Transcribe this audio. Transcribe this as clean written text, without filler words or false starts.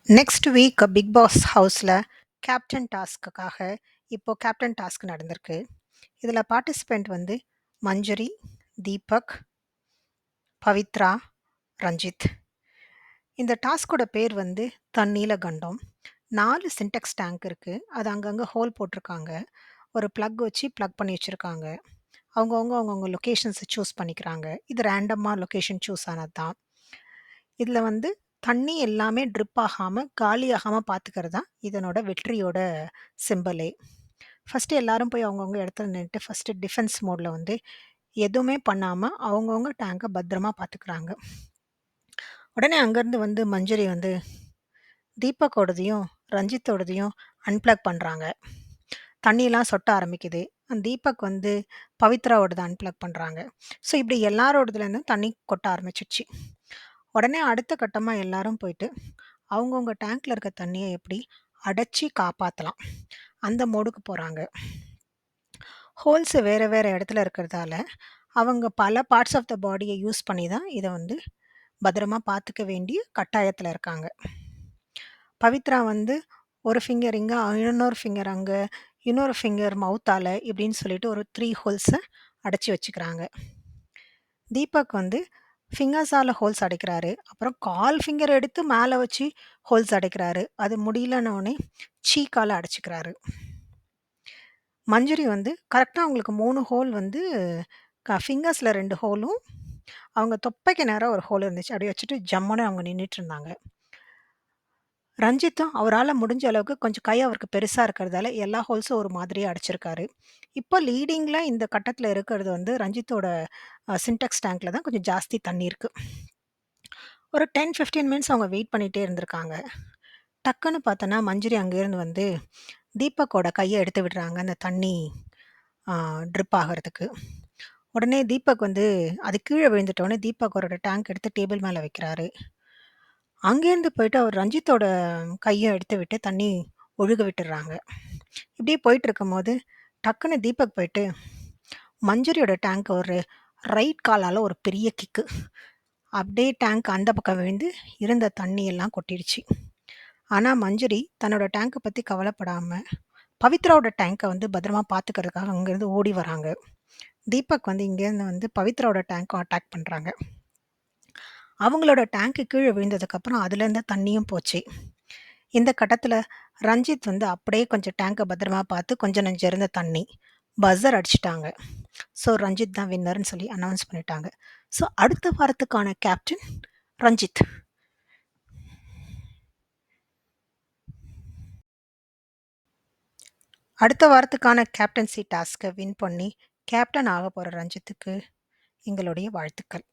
Next week big pass ஹவுஸ்ல captain டாஸ்க்குக்காக இப்போ captain task நடந்திருக்கு. இதுல பார்ட்டிசிபென்ட் வந்து மஞ்சரி, தீபக், பவித்ரா, ரஞ்சித். இந்த டாஸ்கோட பேர் வந்து தண்ணீல கண்டம். 4 சின்டெக்ஸ் டேங்க் இருக்கு. அது அங்கங்க ஹோல் போட்டிருக்காங்க. ஒரு பிளக் வச்சு பிளக் பண்ணி வச்சிருக்காங்க. அவங்கவங்க லொகேஷன்ஸ சூஸ் பண்ணிக்கிறாங்க. இது ரேண்டமா லொகேஷன் சூஸ் ஆனது தான். இதுல வந்து தண்ணி எல்லாமே ட்ரிப் ஆகாம, காலியாகாம பார்த்துக்கிறது தான் இதனோட வெற்றியோட சிம்பலே. ஃபர்ஸ்ட்டு எல்லாரும் போய் அவங்கவங்க இடத்துல நின்னுட்டு ஃபர்ஸ்ட்டு டிஃபென்ஸ் மோட்ல வந்து எதுவுமே பண்ணாம அவங்கவங்க டேங்க பத்திரமா பார்த்துக்கிறாங்க. உடனே அங்கருந்து வந்து மஞ்சரி வந்து தீபக்கோடதையும், ரஞ்சித்தோடதையும் அன்பிளக் பண்றாங்க. தண்ணிலாம் சொட்ட ஆரம்பிக்குது. தீபக் வந்து பவித்ராவோடத அன்பிளக் பண்றாங்க. ஸோ இப்படி எல்லாரோடதுலேருந்தும் தண்ணி கொட்ட ஆரம்பிச்சுருச்சு. உடனே அடுத்த கட்டமா எல்லாரும் போயிட்டு, அவங்கவங்க டேங்க்ல இருக்க தண்ணிய எப்படி அடைச்சு காப்பாத்தலாம். அந்த மோடுக்கு போறாங்க. ஹோல்ஸ் வேற வேற இடத்துல இருக்கிறதால, அவங்க பல பார்ட்ஸ் ஆஃப் த பாடிய யூஸ் பண்ணி தான் இத வந்து பத்திரமா பார்த்துக்க வேண்டிய கட்டாயத்துல இருக்காங்க. பவித்ரா வந்து ஒரு ஃபிங்கர் இங்க, இன்னொரு ஃபிங்கர் அங்க, இன்னொரு ஃபிங்கர் மவுத்தால இப்படின்னு சொல்லிட்டு ஒரு 3 ஹோல்ஸ அடைச்சு வச்சுக்கிறாங்க. தீபக் வந்து ஃபிங்கர்ஸால ஹோல்ஸ் அடைக்கிறாரு. அப்புறம் கால் ஃபிங்கர் எடுத்து மேல வச்சு ஹோல்ஸ் அடைக்கிறாரு. அது முடியலன்னோனே சீக்கால அடைச்சுக்கிறாரு. மஞ்சரி வந்து கரெக்ட்டா அவங்களுக்கு 3 ஹோல் வந்து ஃபிங்கர்ஸ்ல 2 ஹோலும், அவங்க தொப்பைக்கு நேரா ஒரு ஹோல் இருந்துச்சு. அப்படியே வச்சுட்டு ஜம்முன்னு அவங்க நின்னுட்டுருந்தாங்க. ரஞ்சித்தும் அவரால முடிஞ்ச அளவுக்கு கொஞ்சம் கை அவருக்கு பெருசா இருக்கிறதால எல்லா ஹோல்ஸும் ஒரு மாதிரியா அடைச்சிருக்காரு. இப்போ லீடிங்ல இந்த கட்டத்துல இருக்கிறது வந்து ரஞ்சித்தோட சின்டெக்ஸ் டேங்க்ல தான் கொஞ்சம் ஜாஸ்தி தண்ணி இருக்கு. ஒரு 10, 15 மினிட்ஸ் அவங்க வெயிட் பண்ணிட்டே இருந்திருக்காங்க. டக்குன்னு பார்த்தோன்னா, மஞ்சரி அங்கேருந்து வந்து தீபக்கோட கைய எடுத்து விடுறாங்க, அந்த தண்ணி ஆ ட்ரிப் ஆகறதுக்கு. உடனே தீபக் வந்து அது கீழ விழுந்துட்டோனே, தீபக் அவரோட டேங்க் எடுத்து டேபிள் மேல வைக்கிறாரு. அங்கேருந்து போயிட்டு அவர் ரஞ்சித்தோட கைய எடுத்து விட்டு தண்ணி ஒழுக விட்டுர்றாங்க. இப்படியே போயிட்டுருக்கும்போது, டக்குன்னு தீபக் போயிட்டு, மஞ்சரியோட டேங்க்க ஒரு ரைட் காலால ஒரு பெரிய கிக்கு. அப்படியே டேங்க் அந்த பக்கம் விழுந்து, இருந்த தண்ணி எல்லாம் கொட்டிடுச்சு. ஆனா மஞ்சரி தன்னோட டேங்க்க பத்தி கவலைப்படாம, பவித்ராவோட டேங்க்க வந்து பத்திரமா பார்த்துக்கிறதுக்காக அங்கேருந்து ஓடி வராங்க. தீபக் வந்து இங்கேருந்து வந்து பவித்ராவோட டேங்க்க அட்டாக் பண்றாங்க. அவங்களோட டேங்க்கு கீழ விழுந்ததுக்கப்புறம் அதுலேருந்து தண்ணியும் போச்சு. இந்த கட்டத்துல ரஞ்சித் வந்து அப்படியே கொஞ்சம் டேங்க பத்திரமா பார்த்து கொஞ்சம் நெஞ்சம் இருந்த தண்ணி. பஸர் அடிச்சுட்டாங்க. ஸோ ரஞ்சித் தான் வின்னர்ன்னு சொல்லி அனவுன்ஸ் பண்ணிட்டாங்க. ஸோ அடுத்த வாரத்துக்கான கேப்டன் ரஞ்சித். அடுத்த வாரத்துக்கான கேப்டன்சி டாஸ்க்க வின் பண்ணி கேப்டன் ஆகப்போற ரஞ்சித்துக்கு எங்களுடைய வாழ்த்துக்கள்.